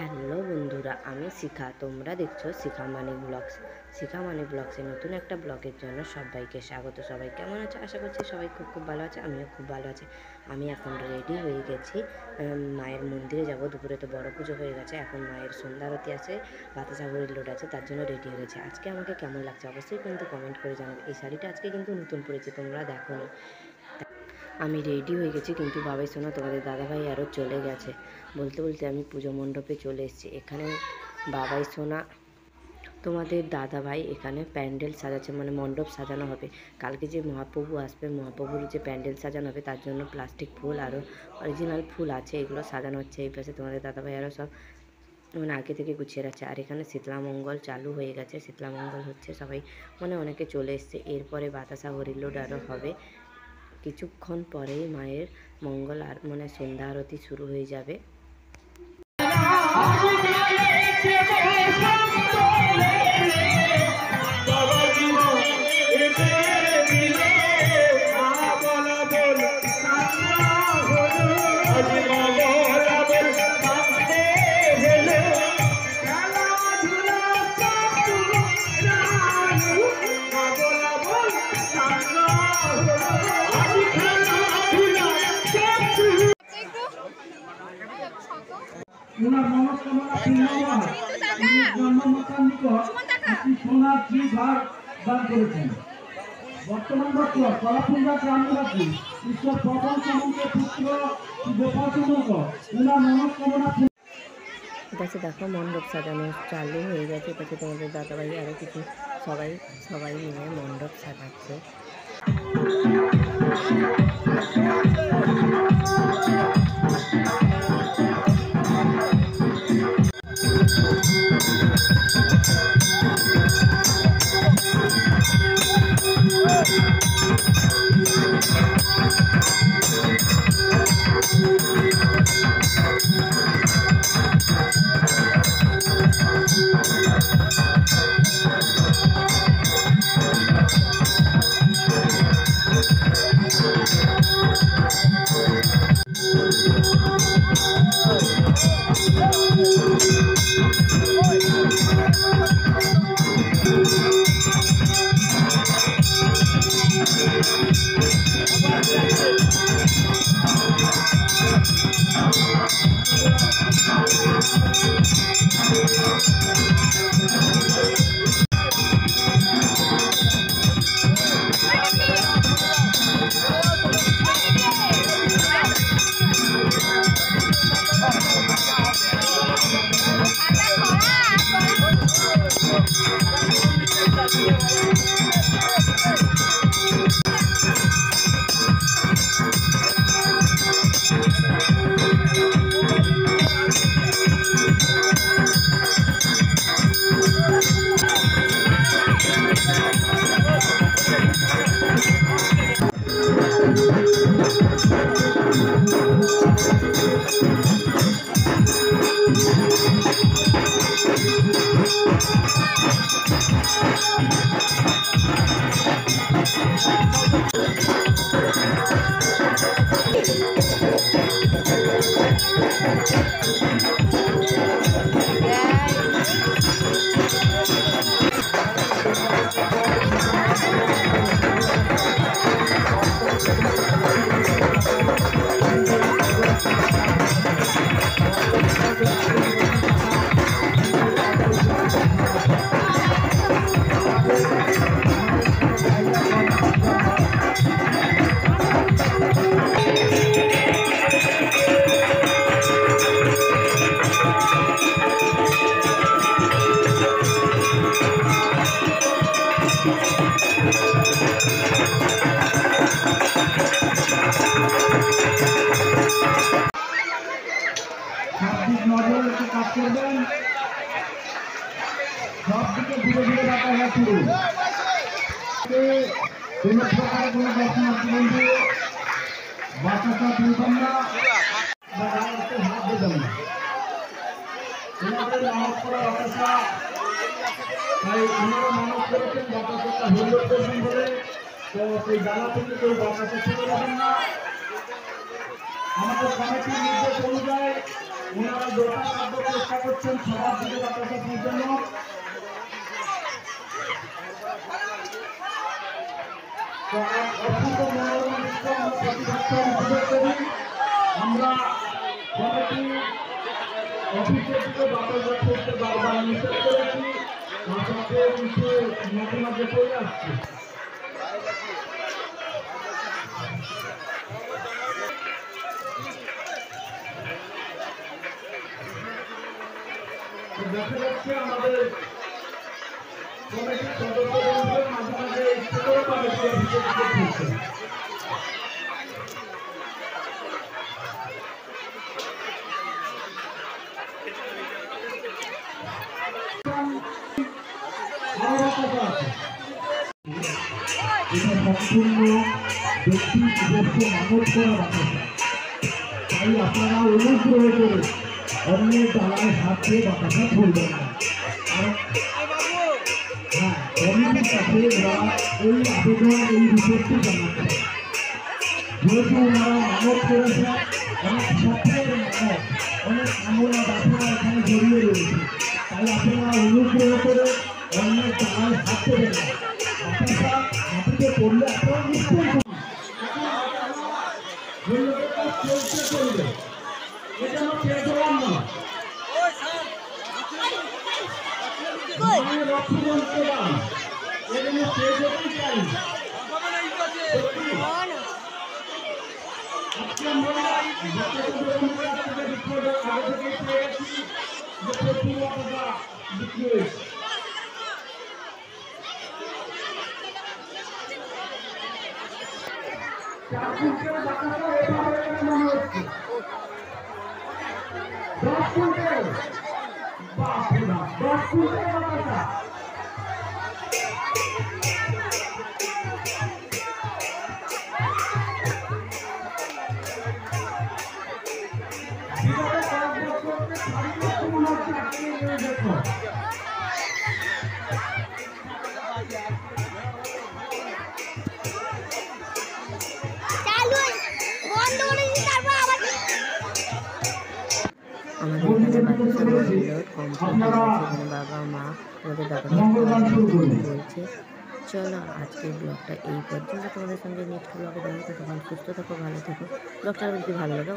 Hello বন্ধুরা, আমি শিখা। তোমরা দেখছো শিখা মানি ব্লগস। শিখা মানি ব্লগসের নতুন একটা ব্লগের জন্য সবাইকে স্বাগত। সবাই কেমন আছে? আশা করছি সবাই খুব ভালো আছে। আমিও খুব ভালো আছি। আমি এখন রেডি হয়ে গেছি, মায়ের মন্দিরে যাব। দুপুরে তো বড় পুজো হয়ে গেছে, এখন মায়ের সন্ধ্যারতি আছে, বাতাসা ভরির লোড আছে, তার জন্য রেডি হয়ে গেছে। আজকে আমাকে কেমন লাগছে অবশ্যই কিন্তু কমেন্ট করে জানাবে। এই শাড়িটা আজকে কিন্তু নতুন পরেছি, তোমরা দেখো নি। আমি রেডি হয়ে গেছি, কিন্তু বাবাই শোনা তোমাদের দাদাভাই আরও চলে গেছে। বলতে বলতে আমি পুজো মণ্ডপে চলে এসেছি। এখানে বাবাই শোনা তোমাদের দাদাভাই এখানে প্যান্ডেল সাজাচ্ছে, মানে মণ্ডপ সাজানো হবে। কালকে যে মহাপ্রভু আসবে, মহাপ্রভুর যে প্যান্ডেল সাজানো হবে তার জন্য প্লাস্টিক ফুল আরও অরিজিনাল ফুল আছে, এগুলো সাজানো হচ্ছে। এই পাশে তোমাদের দাদাভাই আরও সব মানে আগে থেকে গুছিয়ে রাখছে। আর এখানে শীতলামঙ্গল চালু হয়ে গেছে, শীতলামঙ্গল হচ্ছে, সবাই মানে অনেকে চলে এসছে। এরপরে বাতাসা হরিলোড আরও হবে। কিছুক্ষণ পরেই মায়ের মঙ্গল আর মানে সন্ধ্যা আরতি শুরু হয়ে যাবে। ওনার মনস্কামনা জন্মমাতার নিকট একটি সোনার ঘর দান করেছেন। বর্তমান বছর কলাপুঞ্জা গ্রামবাসী ঈশ্বর প্রথম সমুদ্রের পুত্র গোপাল চন্দ্র ওনার মনস্কামনা। এপাশে দেখো মণ্ডপ সাজানো চালু হয়ে গেছে। এপাশে তোমাদের দাদাভাই আরও কিছু সবাই মিলে মণ্ডপ সাজাচ্ছে। কাজ করবেন, সব দিকে ধীরে ধীরে রাখা হয় শুরু। কোনো প্রকার কোনো দর্শনার্থী বন্ধু বাতাসা তুলবেন না বা হাত দেবেন না। ওনাদের মানব করা বাতাসা, তাই ওনারা মানব করেছেন বাতাসাটা হরিলোড করবেন বলে। তো সেই জ্বালা থেকে কেউ বাতাসা ছুটে যাবেন না। আমাদের কমিটির নির্দেশ অনুযায়ী ওনারা যথাসাধ্য চেষ্টা করছেন সবার দিকে বাতাসা পৌঁছানো। তো এক অপূর্ব মনোরম দৃশ্য আমরা প্রতিবছর উপভোগ করি। আমরা কমিটি অফিসের দিকে বাতাসা করতে বারবার নিষেধ করেছি, বাতাসে নিচে মাঝে মাঝে চলে আসছে। দেখা যাচ্ছে আমাদের কমিটির সদস্যদের মাঝে মাঝে ছোট কমিটি অফিসের দিকে ঘুরছে। এটা সম্পূর্ণ ব্যক্তি নিজস্ব মানব করা বাতাসা। তাই আপনারা অনুগ্রহ করে অন্যের ডালায় হাত দিয়ে বাতাসা ধরবেন না। হ্যাঁ, কমিটির কাছে ওরা এই আবেদন এই রিপোর্টটি জানাচ্ছে। যেহেতু ওনারা মানব করেছে, অনেক স্বপ্নের মানব, অনেক কামনা বাসনা এখানে জড়িয়ে রয়েছে। তাই আপনারা অনুগ্রহ করে অন্যের ডালায় হাত দেবেন না। বাতাসা মাটিতে পড়লে আপনারা নিশ্চয়ই চলতে চলবে, এটা শেষ হলাম না। রক্তযন্ত্র দান এগুলো শেষ হতেই চাই। আজকে আমরা আগে থেকে পেয়ে গেছি যে প্রচুর বাতাসা বিক্রি হয়েছে। চার কুইন্টাল বাতাসা এভাবে মনে হচ্ছে 10 কুইন্টাল, বাপরে বাপ, 10 কুইন্টাল বাতাসা। বিগত কয়েক বছরকে সারি বছর মনে হচ্ছে আজকে দেখো। আমাদের এখানে বাচ্চাগুলো কমপ্লিট হয়ে গেছে। এখানে বাবা মা ওদের দাদা বলছে। চলো আজকের ব্লগটা এই পর্যন্ত। তোমাদের সঙ্গে নেক্সট ব্লগে দেখা হবে। তখন সুস্থ থাকো, ভালো থাকো। ব্লগটা যদি ভালো লাগে